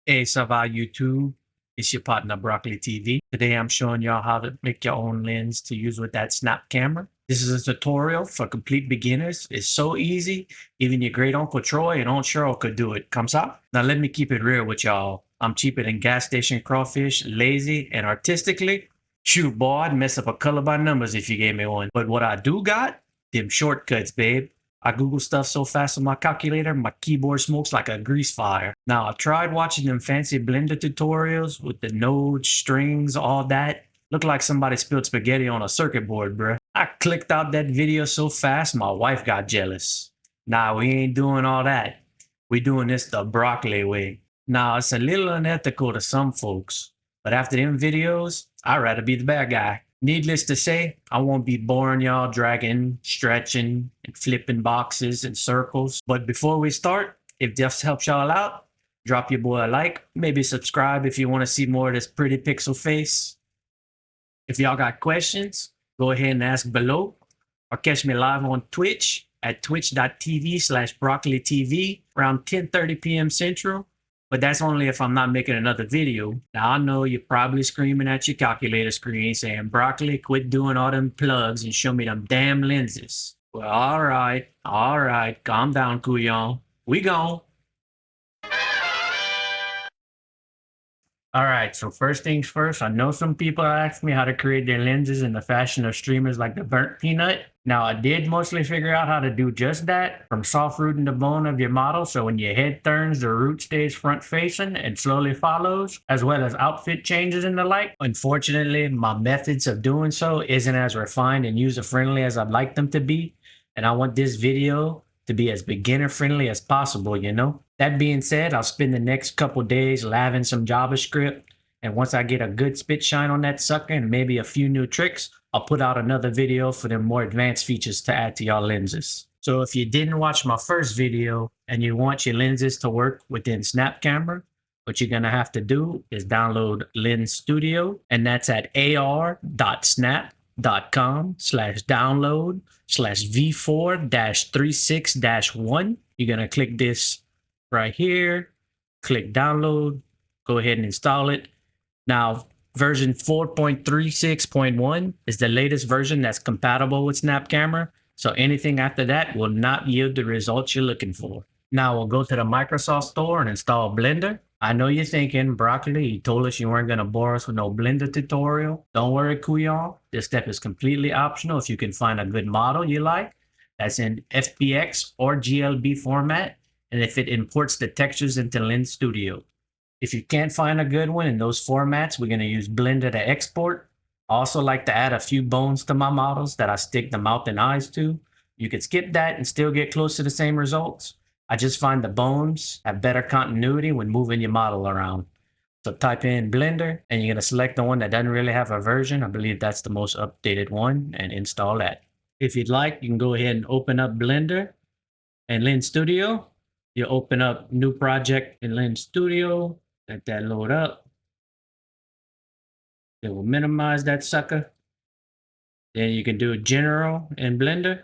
Hey, ça va YouTube? It's your partner Broccoli TV. Today I'm showing y'all how to make your own lens to use with that snap camera. This is a tutorial for complete beginners. It's so easy. Even your great Uncle Troy and Aunt Cheryl could do it. Comes up? Now let me keep it real with y'all. I'm cheaper than gas station crawfish, lazy, and artistically. Shoot, boy, I'd mess up a color by numbers if you gave me one. But what I do got? Them shortcuts, babe. I Google stuff so fast on my calculator, my keyboard smokes like a grease fire. Now, I tried watching them fancy Blender tutorials with the nodes, strings, all that. Looked like somebody spilled spaghetti on a circuit board, bruh. I clicked out that video so fast, my wife got jealous. Nah, we ain't doing all that. We doing this the broccoli way. Now, it's a little unethical to some folks, but after them videos, I'd rather be the bad guy. Needless to say, I won't be boring y'all dragging, stretching, and flipping boxes and circles. But before we start, if this helps y'all out, drop your boy a like, maybe subscribe if you want to see more of this pretty pixel face. If y'all got questions, go ahead and ask below, or catch me live on Twitch at twitch.tv/broccoli.tv around 10:30 p.m. Central. But that's only if I'm not making another video. Now, I know you're probably screaming at your calculator screen saying, Broccoli, quit doing all them plugs and show me them damn lenses. Well, all right, calm down, Couillon. We gone. All right, so first things first, I know some people ask me how to create their lenses in the fashion of streamers like TheBurntPeanut. Now, I did mostly figure out how to do just that, from soft rooting the bone of your model, so when your head turns, the root stays front facing and slowly follows, as well as outfit changes and the like. Unfortunately, my methods of doing so isn't as refined and user-friendly as I'd like them to be, and I want this video to be as beginner friendly as possible, you know? That being said, I'll spend the next couple days laving some JavaScript, and once I get a good spit shine on that sucker and maybe a few new tricks, I'll put out another video for the more advanced features to add to your lenses. So if you didn't watch my first video and you want your lenses to work within snapcamera, what you're gonna have to do is download lensstudio, and that's at ar.snap.com/download/v4-36-1. You're gonna click this right here, click download, go ahead and install it. Now, version 4.36.1 is the latest version that's compatible with SnapCamera. So anything after that will not yield the results you're looking for. Now we'll go to the Microsoft Store and install Blender. I know you're thinking, Broccoli, you told us you weren't going to bore us with no Blender tutorial. Don't worry, Couillon. This step is completely optional if you can find a good model you like that's in FBX or GLB format, and if it imports the textures into Lens Studio. If you can't find a good one in those formats, we're going to use Blender to export. I also like to add a few bones to my models that I stick the mouth and eyes to. You could skip that and still get close to the same results. I just find the bones have better continuity when moving your model around. So type in Blender and you're going to select the one that doesn't really have a version. I believe that's the most updated one, and install that. If you'd like, you can go ahead and open up Blender and Lens Studio. You open up new project in Lens Studio, let that load up. It will minimize that sucker. Then you can do general in Blender.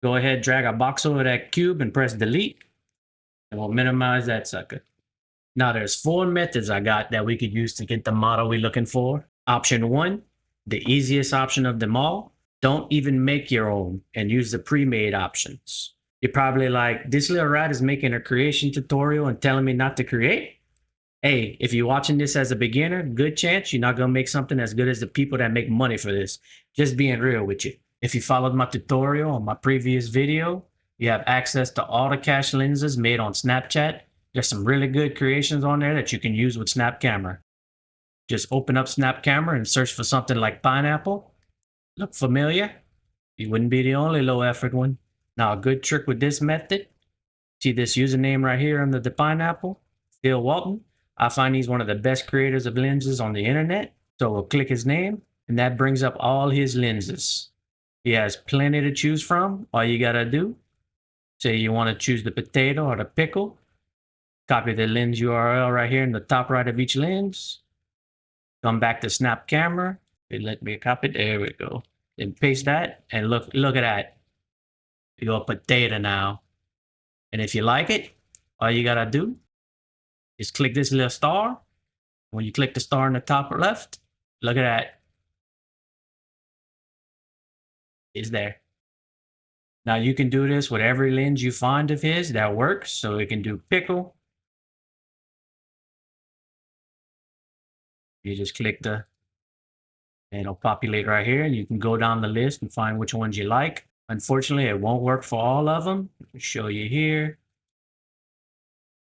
Go ahead, drag a box over that cube and press delete. And we'll minimize that sucker. Now there's 4 methods I got that we could use to get the model we're looking for. Option 1, the easiest option of them all. Don't even make your own and use the pre-made options. You're probably like, this little rat is making a creation tutorial and telling me not to create. Hey, if you're watching this as a beginner, good chance you're not going to make something as good as the people that make money for this. Just being real with you. If you followed my tutorial on my previous video, you have access to all the cache lenses made on Snapchat. There's some really good creations on there that you can use with SnapCamera. Just open up SnapCamera and search for something like pineapple. Look familiar? You wouldn't be the only low effort one. Now, a good trick with this method, see this username right here under the pineapple, Phil Walton. I find he's one of the best creators of lenses on the internet. So we'll click his name, and that brings up all his lenses. He has plenty to choose from. All you gotta do, say you want to choose the potato or the pickle, copy the lens URL right here in the top right of each lens. Come back to SnapCamera. Let me copy it. There we go. Then paste that, and look at that. You got potato now. And if you like it, all you gotta do, Just click this little star. When you click the star in the top left, look at that. It's there. Now you can do this with every lens you find of his that works. So it can do pickle. You just click the, and it'll populate right here, and you can go down the list and find which ones you like. Unfortunately, it won't work for all of them. I'll show you here.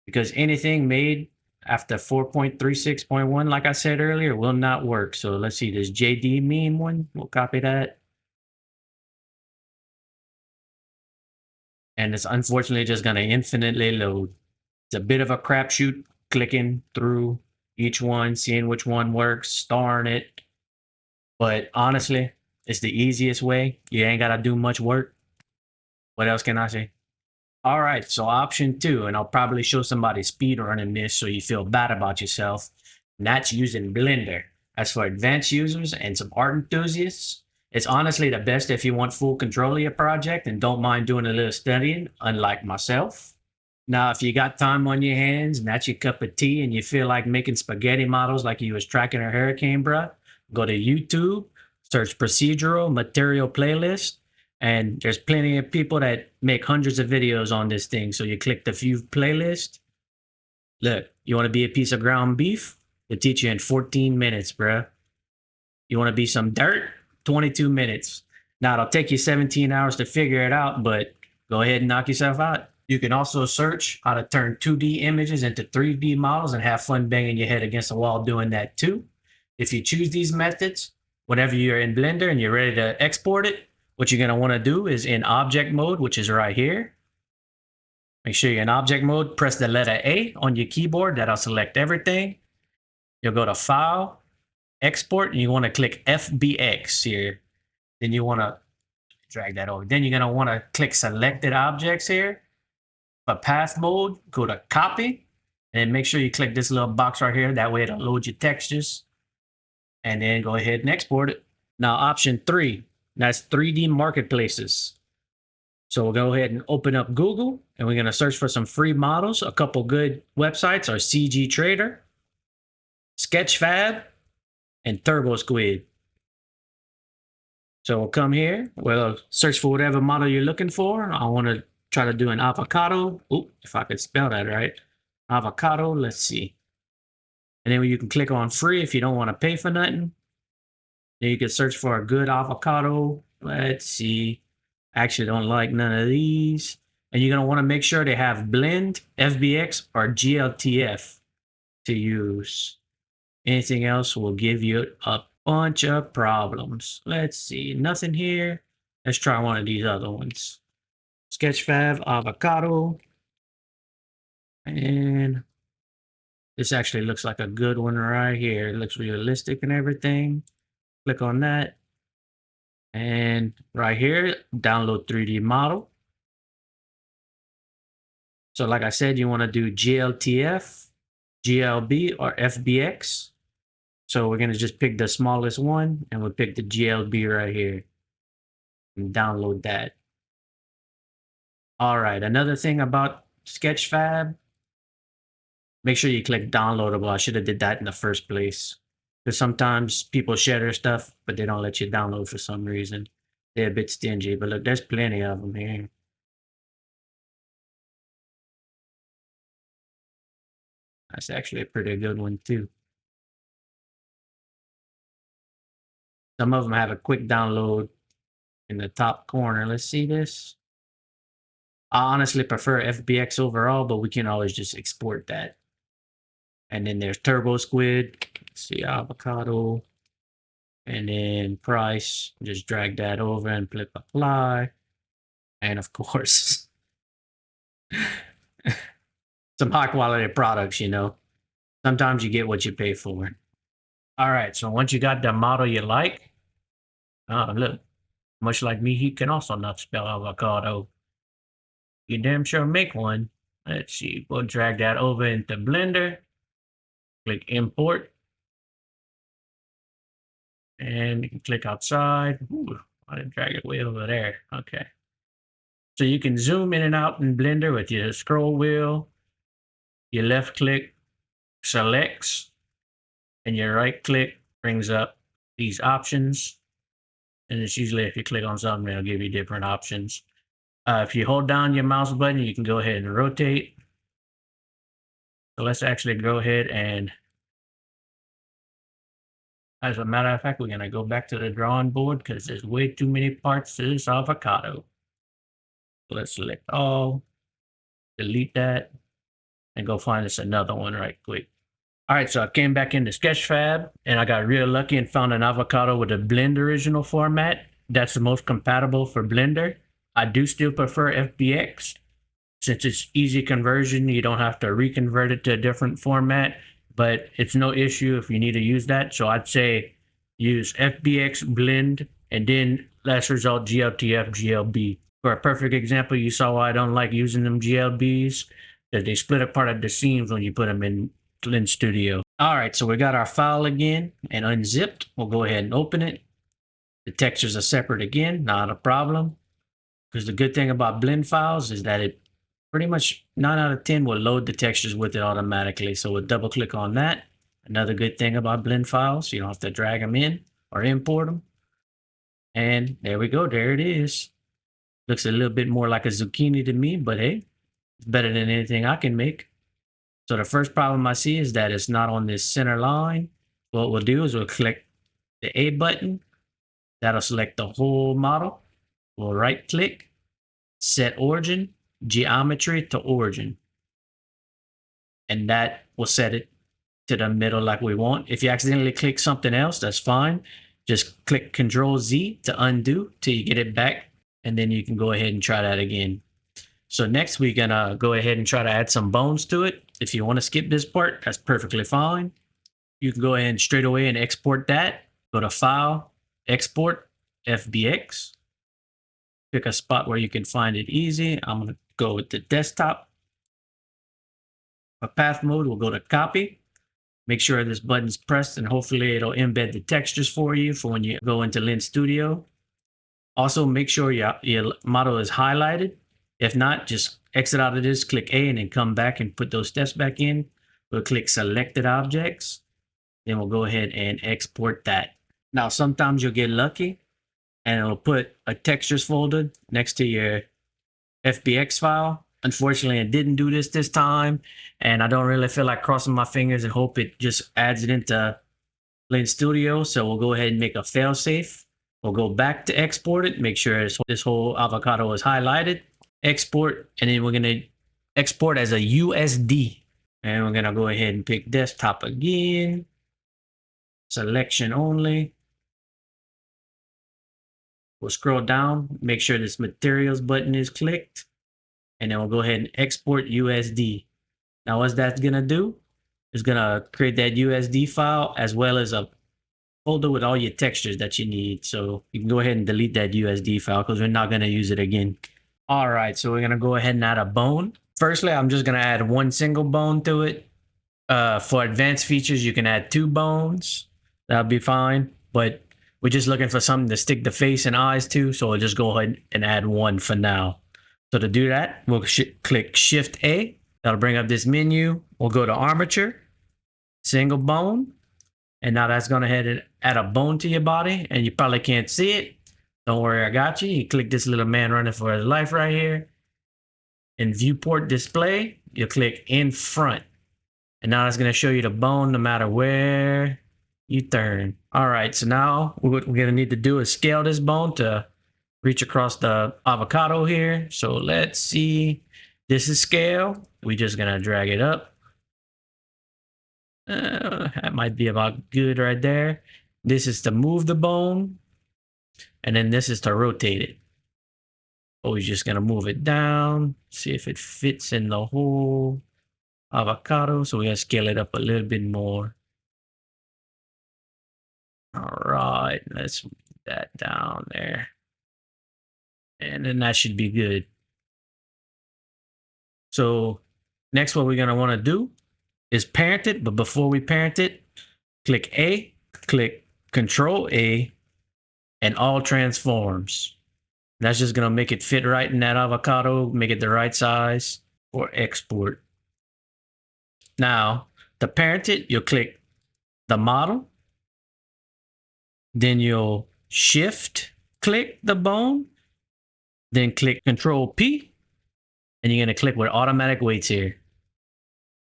Because anything made after 4.36.1, like I said earlier, will not work. So let's see, this JD meme one, we'll copy that. And it's unfortunately just going to infinitely load. It's a bit of a crapshoot clicking through each one, seeing which one works, starring it. But honestly, it's the easiest way. You ain't got to do much work. What else can I say? All right, so option 2, and I'll probably show somebody speed running this so you feel bad about yourself. And that's using Blender. As for advanced users and some art enthusiasts, it's honestly the best if you want full control of your project and don't mind doing a little studying, unlike myself. Now, if you got time on your hands and that's your cup of tea and you feel like making spaghetti models like you was tracking a hurricane, bruh, go to YouTube, search procedural material playlist, and there's plenty of people that make hundreds of videos on this thing. So you click the view playlist. Look, you want to be a piece of ground beef? It'll teach you in 14 minutes, bruh. You want to be some dirt? 22 minutes. Now, it'll take you 17 hours to figure it out, but go ahead and knock yourself out. You can also search how to turn 2D images into 3D models and have fun banging your head against the wall doing that too. If you choose these methods, whenever you're in Blender and you're ready to export it, what you're going to want to do is in object mode, which is right here. Make sure you're in object mode, press the letter A on your keyboard. That'll select everything. You'll go to File, Export, and you want to click FBX here. Then you want to drag that over. Then you're going to want to click Selected Objects here. For path mode, go to Copy, and make sure you click this little box right here. That way it'll load your textures. And then go ahead and export it. Now, option 3, that's 3D marketplaces. So we'll go ahead and open up Google, and we're going to search for some free models. A couple good websites are CG Trader, Sketchfab, and TurboSquid. So we'll come here. We'll search for whatever model you're looking for. I want to try to do an avocado. Oop, if I could spell that right. Avocado, let's see. And then you can click on free if you don't want to pay for nothing. Then you can search for a good avocado. Let's see. Actually don't like none of these. And you're going to want to make sure they have blend, FBX, or GLTF to use. Anything else will give you a bunch of problems. Let's see. Nothing here. Let's try one of these other ones. Sketchfab, avocado. And this actually looks like a good one right here. It looks realistic and everything. Click on that. And right here, download 3D model. So like I said, you want to do GLTF, GLB, or FBX. So we're going to just pick the smallest one, and we'll pick the GLB right here and download that. All right, another thing about Sketchfab, make sure you click downloadable. I should have did that in the first place. Because sometimes people share their stuff, but they don't let you download for some reason. They're a bit stingy, but look, there's plenty of them here. That's actually a pretty good one too. Some of them have a quick download in the top corner. Let's see this. I honestly prefer FBX overall, but we can always just export that. And then there's TurboSquid. Let's see, avocado. And then price. Just drag that over and click apply. And of course, some high quality products, you know. Sometimes you get what you pay for. All right, so once you got the model you like, look, much like me, he can also not spell avocado. You damn sure make one. Let's see, we'll drag that over into Blender. Click import. And you can click outside. Ooh, I didn't drag it way over there. Okay. So you can zoom in and out in Blender with your scroll wheel, your left click, selects, and your right click brings up these options. And it's usually if you click on something, it'll give you different options. If you hold down your mouse button, you can go ahead and rotate. So let's actually go ahead and, as a matter of fact, we're going to go back to the drawing board because there's way too many parts to this avocado. Let's select all, delete that, and go find us another one right quick. All right, so I came back into Sketchfab and I got real lucky and found an avocado with a Blend original format. That's the most compatible for Blender. I do still prefer FBX since it's easy conversion. You don't have to reconvert it to a different format, but it's no issue if you need to use that. So I'd say use FBX, Blend, and then last result GLTF, GLB. For a perfect example, you saw why I don't like using them GLBs, that they split apart at the seams when you put them in lensstudio. All right, so we got our file again and unzipped. We'll go ahead and open it. The textures are separate again, not a problem. Because the good thing about blend files is that it pretty much 9 out of 10 will load the textures with it automatically. So we'll double click on that. Another good thing about blend files, you don't have to drag them in or import them. And there we go, there it is. Looks a little bit more like a zucchini to me, but hey, it's better than anything I can make. So the first problem I see is that it's not on this center line. What we'll do is we'll click the A button. That'll select the whole model. We'll right click, set origin, geometry to origin. And that will set it to the middle like we want. If you accidentally click something else, that's fine. Just click Control Z to undo till you get it back. And then you can go ahead and try that again. So next we're gonna go ahead and try to add some bones to it. If you want to skip this part, that's perfectly fine. You can go ahead and straight away and export that. Go to File, Export, FBX. Pick a spot where you can find it easy. I'm gonna go with the desktop. For path mode, we'll go to Copy. Make sure this button's pressed and hopefully it'll embed the textures for you for when you go into lensstudio. Also, make sure your model is highlighted. If not, just exit out of this, click A, and then come back and put those steps back in. We'll click Selected Objects. Then we'll go ahead and export that. Now, sometimes you'll get lucky and it'll put a textures folder next to your FBX file. Unfortunately, it didn't do this time, and I don't really feel like crossing my fingers and hope it just adds it into lensstudio. So we'll go ahead and make a failsafe. We'll go back to export it, make sure this whole avocado is highlighted. Export, and then we're going to export as a USD. And we're going to go ahead and pick desktop again. Selection only. We'll scroll down, make sure this materials button is clicked. And then we'll go ahead and export USD. Now what that's going to do is going to create that USD file as well as a folder with all your textures that you need. So you can go ahead and delete that USD file because we're not going to use it again. All right, so we're going to go ahead and add a bone. Firstly, I'm just going to add one single bone to it. For advanced features, you can add 2 bones. That'll be fine. But we're just looking for something to stick the face and eyes to. So we'll just go ahead and add 1 for now. So to do that, we'll click Shift A. That'll bring up this menu. We'll go to Armature, single bone. And now that's going to head and add a bone to your body. And you probably can't see it. Don't worry, I got you. You click this little man running for his life right here. In viewport display, you click in front. And now it's going to show you the bone no matter where you turn. All right, so now what we're going to need to do is scale this bone to reach across the avocado here. So let's see. This is scale. We're just going to drag it up. That might be about good right there. This is to move the bone. And then this is to rotate it. Oh, we're just going to move it down. See if it fits in the whole avocado. So we're going to scale it up a little bit more. All right. Let's move that down there. And then that should be good. So next, what we're going to want to do is parent it. But before we parent it, click A, click Control A, and all transforms. That's just going to make it fit right in that avocado, make it the right size for export. Now, to parent it, you'll click the model. Then you'll shift click the bone. Then click Control P. And you're going to click with automatic weights here.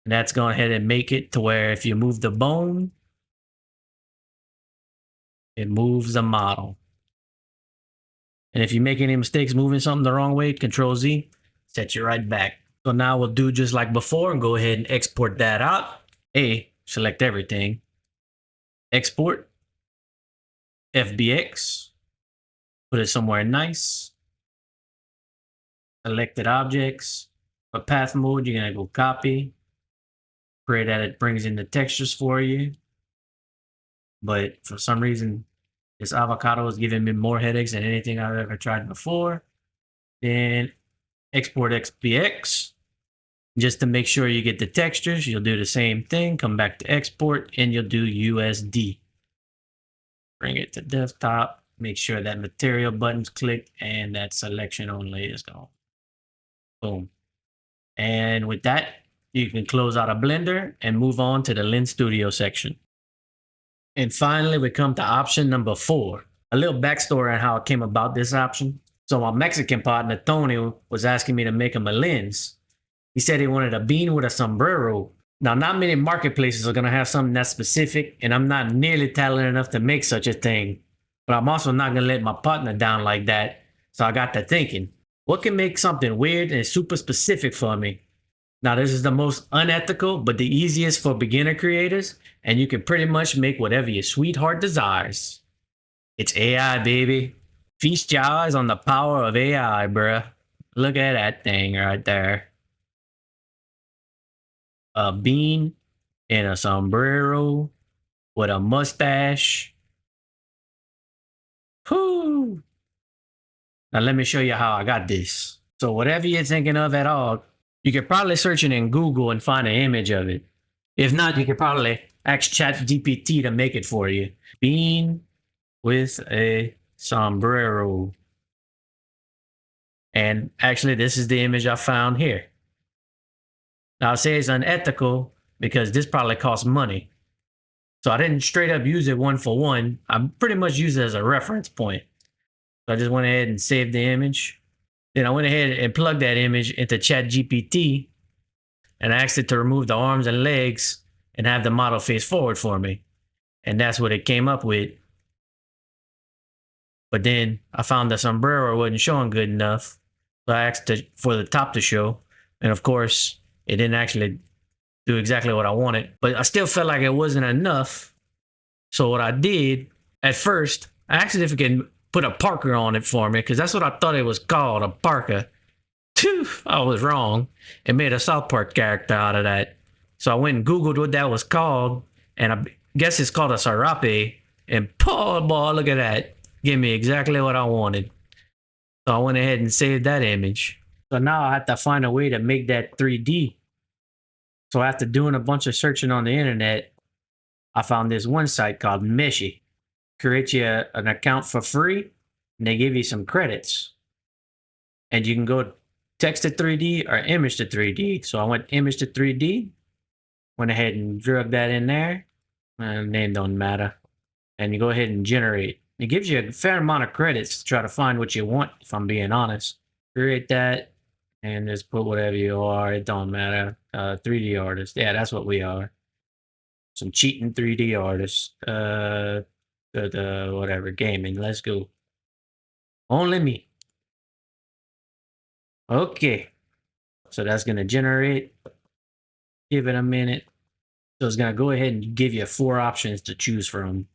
And that's going ahead and make it to where if you move the bone, it moves the model. And if you make any mistakes moving something the wrong way, Control Z, set you right back. So now we'll do just like before and go ahead and export that out. Select everything. Export. FBX. Put it somewhere nice. Selected objects. For path mode, you're going to go copy. Pray that it brings in the textures for you. But for some reason, this avocado is giving me more headaches than anything I've ever tried before. Then export XPX. Just to make sure you get the textures, you'll do the same thing. Come back to export and you'll do USD. Bring it to desktop. Make sure that material button's clicked and that selection only is gone. Boom. And with that, you can close out a Blender and move on to the lensstudio section. And finally, we come to option number 4. A little backstory on how I came about this option. So my Mexican partner, Tony, was asking me to make him a lens. He said he wanted a bean with a sombrero. Now, not many marketplaces are going to have something that's specific, and I'm not nearly talented enough to make such a thing. But I'm also not going to let my partner down like that. So I got to thinking, what can make something weird and super specific for me? Now, this is the most unethical, but the easiest for beginner creators, and you can pretty much make whatever your sweetheart desires. It's AI, baby. Feast your eyes on the power of AI, bruh. Look at that thing right there. A bean in a sombrero with a mustache. Whoo! Now, let me show you how I got this. So whatever you're thinking of at all, you could probably search it in Google and find an image of it. If not, you could probably ask ChatGPT to make it for you. Bean with a sombrero. And actually, this is the image I found here. Now, I say it's unethical because this probably costs money. So I didn't straight up use it one for one. I pretty much use it as a reference point. So I just went ahead and saved the image. Then I went ahead and plugged that image into ChatGPT and asked it to remove the arms and legs and have the model face forward for me. And that's what it came up with. But then I found the sombrero wasn't showing good enough. So I asked for the top to show. And of course, it didn't actually do exactly what I wanted. But I still felt like it wasn't enough. So what I did, at first, I asked if it can put a Parker on it for me, because that's what I thought it was called, a Parker. I was wrong. It made a South Park character out of that. So I went and Googled what that was called, and I guess it's called a serape. And boy, look at that. Gave me exactly what I wanted. So I went ahead and saved that image. So now I have to find a way to make that 3D. So after doing a bunch of searching on the internet, I found this one site called Meshy. Create you an account for free, and they give you some credits. And you can go text to 3D or image to 3D. So I went image to 3D, went ahead and drug that in there. Name don't matter. And you go ahead and generate. It gives you a fair amount of credits to try to find what you want, if I'm being honest. Create that and just put whatever you are. It don't matter. 3D artist. Yeah, that's what we are. Some cheating 3D artists. Whatever, gaming. Let's go. Only me. Okay. So that's going to generate. Give it a minute. So it's going to go ahead and give you 4 options to choose from.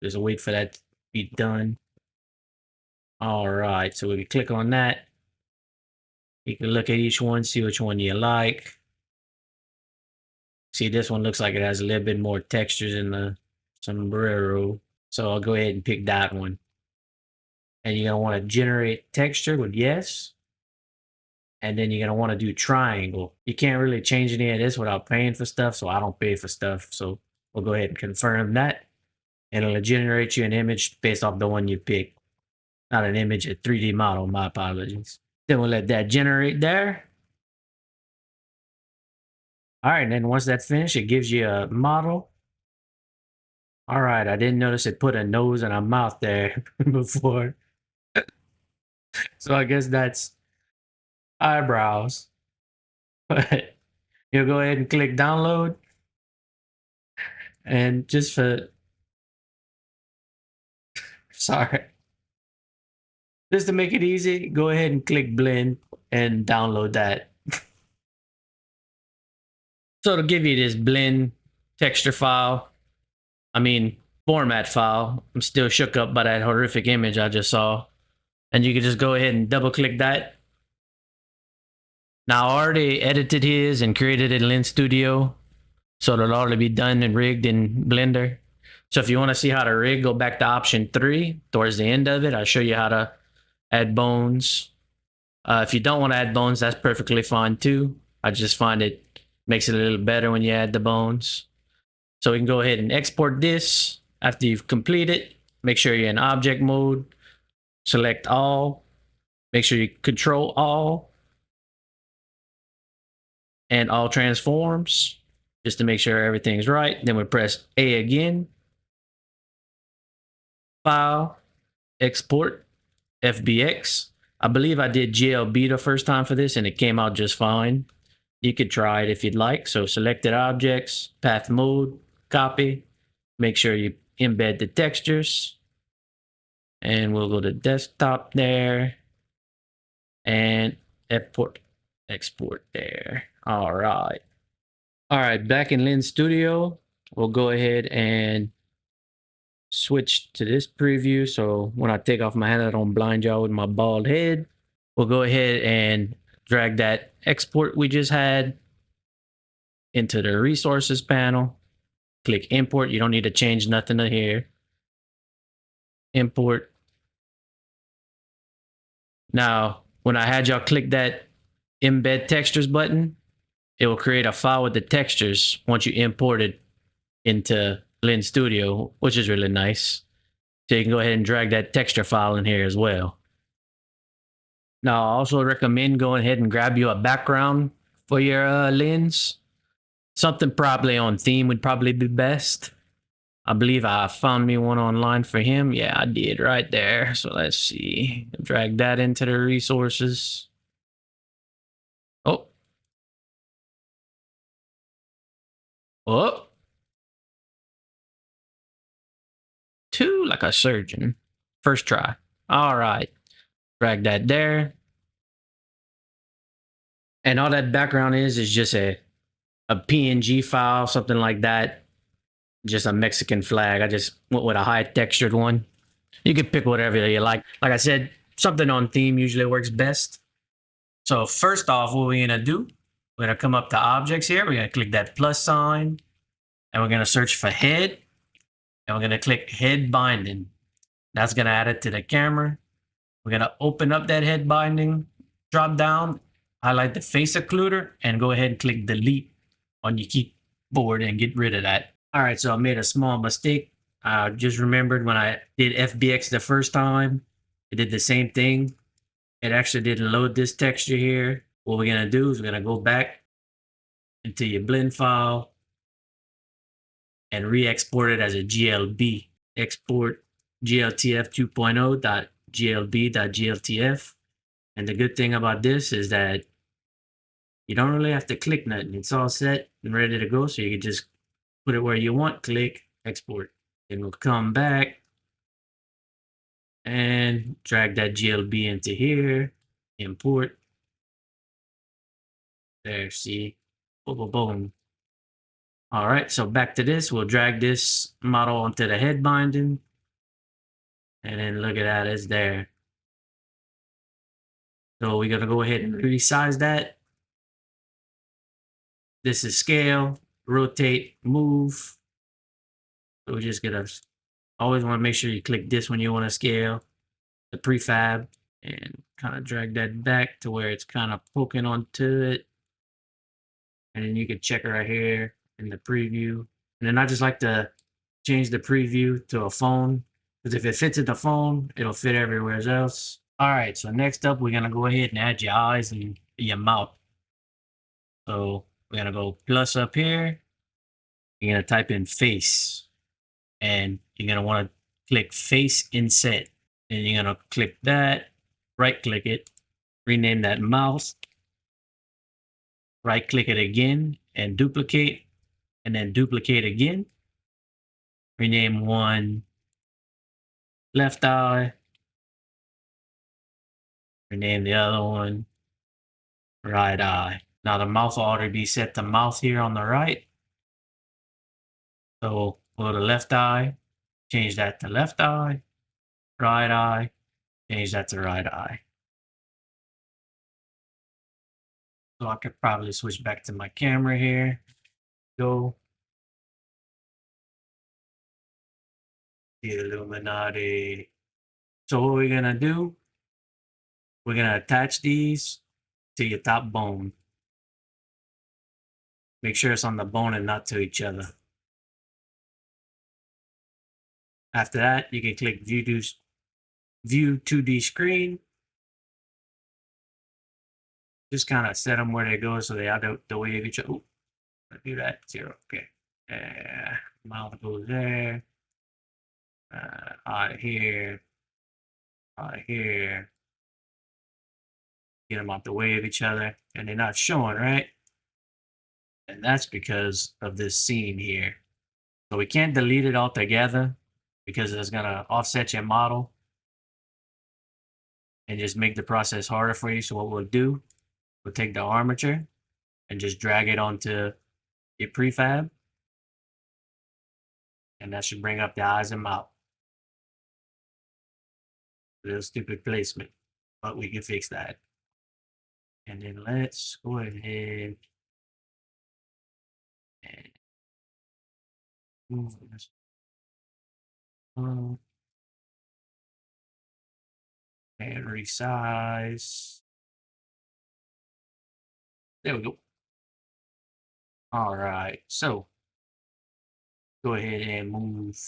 Just wait for that to be done. All right. So we can click on that. You can look at each one, see which one you like. See, this one looks like it has a little bit more textures in the sombrero. So I'll go ahead and pick that one. And you're going to want to generate texture with yes. And then you're going to want to do triangle. You can't really change any of this without paying for stuff. So I don't pay for stuff. So we'll go ahead and confirm that. And it'll generate you an image based off the one you pick. Not an image, a 3D model. My apologies. Then we'll let that generate there. All right, and then once that's finished, it gives you a model. All right, I didn't notice it put a nose and a mouth there before. So I guess that's eyebrows. But you'll go ahead and click download. And just for, sorry, just to make it easy, go ahead and click blend and download that. So it'll give you this blend texture file. I mean, format file. I'm still shook up by that horrific image I just saw. And you can just go ahead and double click that. Now I already edited his and created it in lensstudio. So it'll already be done and rigged in Blender. So if you want to see how to rig, go back to option 3 towards the end of it. I'll show you how to add bones. If you don't want to add bones, that's perfectly fine too. I just find it makes it a little better when you add the bones. So we can go ahead and export this after you've completed. Make sure you're in object mode. Select all. Make sure you control all. And all transforms. Just to make sure everything's right. Then we press A again. File. Export. FBX. I believe I did GLB the first time for this and it came out just fine. You could try it if you'd like. So selected objects, path mode, copy. Make sure you embed the textures. And we'll go to desktop there. And export there. All right. All right, back in lensstudio, we'll go ahead and switch to this preview. So when I take off my hat, I don't blind y'all with my bald head. We'll go ahead and drag that export we just had into the resources panel. Click import. You don't need to change nothing to here. Import. Now, when I had y'all click that embed textures button, it will create a file with the textures once you import it into lensstudio, which is really nice. So you can go ahead and drag that texture file in here as well. Now, I also recommend going ahead and grab you a background for your lens. Something probably on theme would probably be best. I believe I found me one online for him. Yeah, I did right there. So let's see. Drag that into the resources. Oh. Oh. Two like a surgeon. First try. All right. Drag that there. And all that background is just a PNG file, something like that. Just a Mexican flag. I just went with a high textured one. You can pick whatever you like. Like I said, something on theme usually works best. So first off, what we're gonna do, we're gonna come up to objects here. We're gonna click that plus sign and we're gonna search for head and we're gonna click head binding. That's gonna add it to the camera. We're gonna open up that head binding, drop down, highlight the face occluder and go ahead and click delete on your keyboard and get rid of that. All right, so I made a small mistake. I just remembered when I did FBX the first time, it did the same thing. It actually didn't load this texture here. What we're gonna do is we're gonna go back into your blend file and re-export it as a GLB. Export GLTF 2.0.glb.gltf. And the good thing about this is that you don't really have to click nothing. It's all set and ready to go. So you can just put it where you want, click, export. Then we'll come back and drag that GLB into here, import. There, see, boom, boom, boom. All right, so back to this, we'll drag this model onto the head binding. And then look at that, it's there. So we're gonna go ahead and resize that. This is scale, rotate, move. So we're just gonna always wanna make sure you click this when you wanna scale the prefab and kind of drag that back to where it's kind of poking onto it. And then you can check it right here in the preview. And then I just like to change the preview to a phone because if it fits in the phone, it'll fit everywhere else. All right, so next up, we're gonna go ahead and add your eyes and your mouth. So we're gonna go plus up here. You're gonna type in face, and you're gonna want to click face inset. And you're gonna click that, right click it, rename that mouse, right click it again and duplicate, and then duplicate again. Rename one left eye, rename the other one right eye. Now the mouse will already be set to mouse here on the right. So go to left eye, change that to left eye, right eye, change that to right eye. So I could probably switch back to my camera here. Go. The Illuminati. So what we're gonna do, we're gonna attach these to your top bone. Make sure it's on the bone and not to each other. After that, you can click view 2D screen. Just kind of set them where they go so they are the way of each other. Do that 0. Okay. Mouth goes there. Out here. Out here. Get them out the way of each other, and they're not showing, right? And that's because of this scene here. So we can't delete it altogether because it's gonna offset your model and just make the process harder for you. So what we'll do, we'll take the armature and just drag it onto your prefab, and that should bring up the eyes and mouth. Little stupid placement, but we can fix that. And then let's go ahead and move this and resize. There we go. All right, so go ahead and move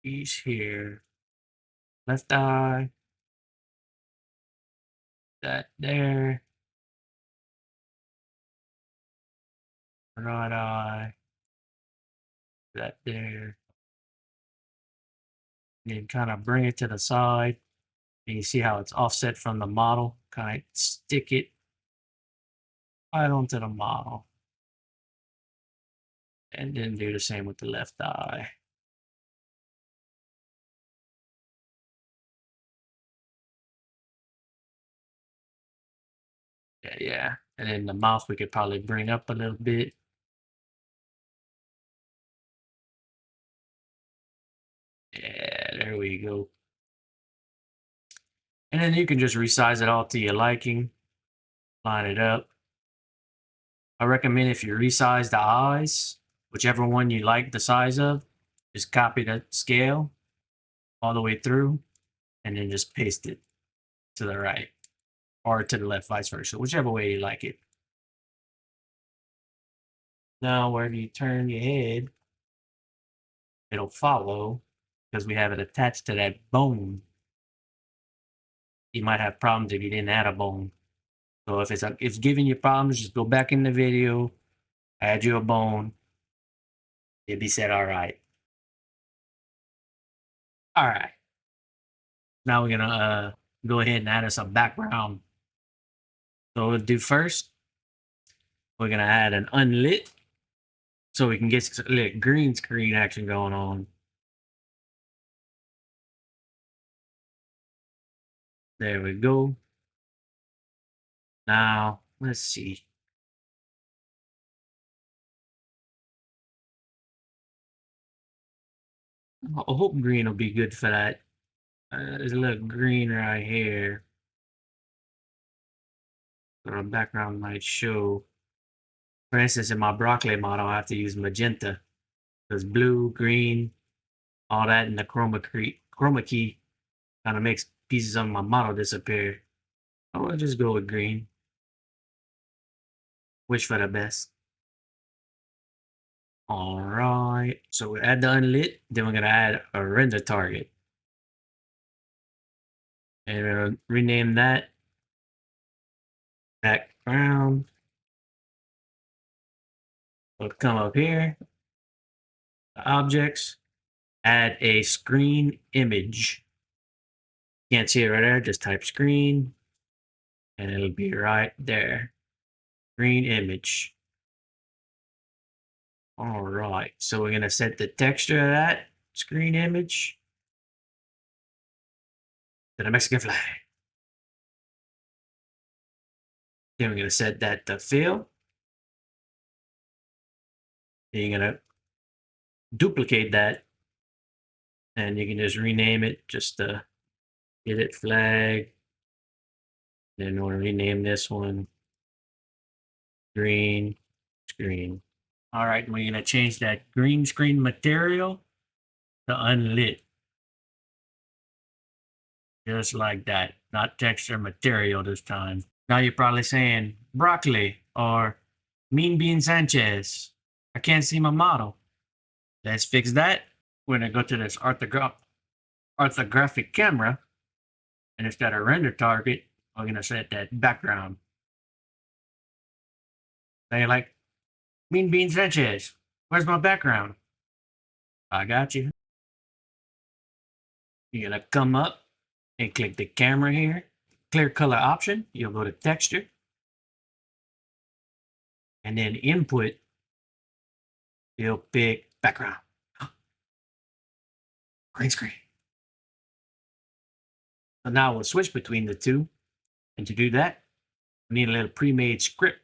these here. Left eye, that there. Right eye, that there. And then kind of bring it to the side. And you see how it's offset from the model. Kind of stick it right onto the model. And then do the same with the left eye. Yeah. And then the mouth we could probably bring up a little bit. Yeah, there we go. And then you can just resize it all to your liking. Line it up. I recommend if you resize the eyes, whichever one you like the size of, just copy the scale all the way through and then just paste it to the right or to the left, vice versa, whichever way you like it. Now, wherever you turn your head, it'll follow because we have it attached to that bone. You might have problems if you didn't add a bone. So if it's giving you problems, just go back in the video, add you a bone, you'll be set all right. All right. Now we're gonna go ahead and add us a background. So what we'll do first, we're gonna add an unlit so we can get some green screen action going on. There we go. Now, let's see. I hope green will be good for that. There's a little green right here. So the background might show. For instance, in my broccoli model, I have to use magenta because blue, green, all that in the chroma key kind of makes pieces of my model disappear. I'll just go with green. Wish for the best. All right. So we add the unlit. Then we're gonna add a render target, and rename that background. We'll come up here, objects, add a screen image. Can't see it right there, just type screen, and it'll be right there. Screen image. All right, so we're gonna set the texture of that screen image to the Mexican flag. Then we're gonna set that to fill. Then you're gonna duplicate that, and you can just rename it just to get it flag. Then we'll rename this one green screen. All right, we're gonna change that green screen material to unlit. Just like that, not texture, material this time. Now you're probably saying broccoli or Mean Bean Sanchez. I can't see my model. Let's fix that. We're gonna go to this orthographic camera, and instead of render target, we're gonna set that background. Now you're like, Mean Bean Sanchez, where's my background? I got you. You're gonna come up and click the camera here, clear color option. You'll go to texture, and then input, you'll pick background. Green screen. So now we'll switch between the two. And to do that, we need a little pre-made script.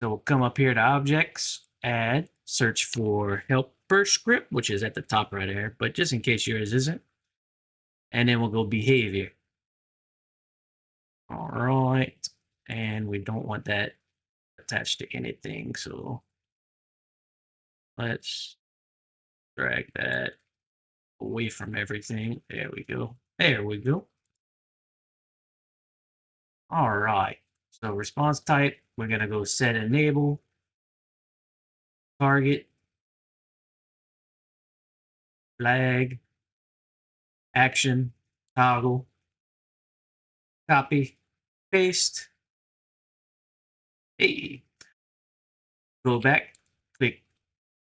So we'll come up here to objects, add, search for helper script, which is at the top right here, but just in case yours isn't. And then we'll go behavior. All right. And we don't want that attached to anything. So let's drag that away from everything. There we go. There we go. All right. So response type, we're going to go set enable, target, flag, action, toggle, copy, paste. Hey. Go back, click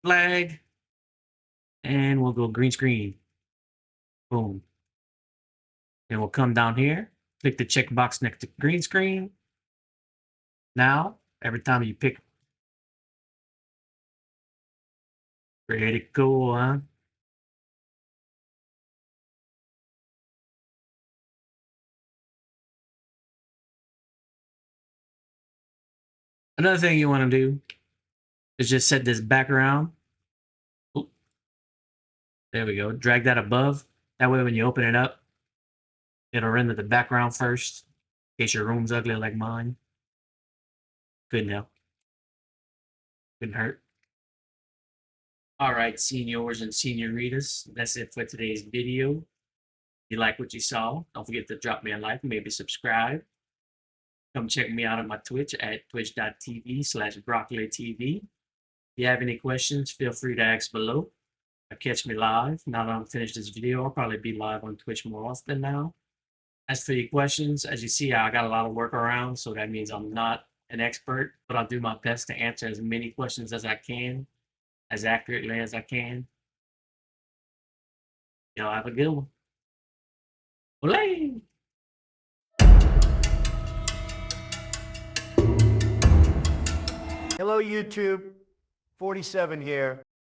flag, and we'll go green screen. Boom. Then we'll come down here, click the checkbox next to green screen. Now, every time you pick, pretty cool, huh? Another thing you want to do is just set this background. Oop. There we go. Drag that above. That way when you open it up, it'll render the background first, in case your room's ugly like mine. Couldn't help. Couldn't hurt. All right, seniors and senioritas, that's it for today's video. If you like what you saw, don't forget to drop me a like, maybe subscribe. Come check me out on my Twitch at twitch.tv/BroccoliTV. If you have any questions, feel free to ask below. Or catch me live. Now that I'm finished this video, I'll probably be live on Twitch more often now. As for your questions, as you see, I got a lot of workarounds, so that means I'm not an expert, but I'll do my best to answer as many questions as I can, as accurately as I can. Y'all have a good one. Olay! Hello, YouTube. 47 here.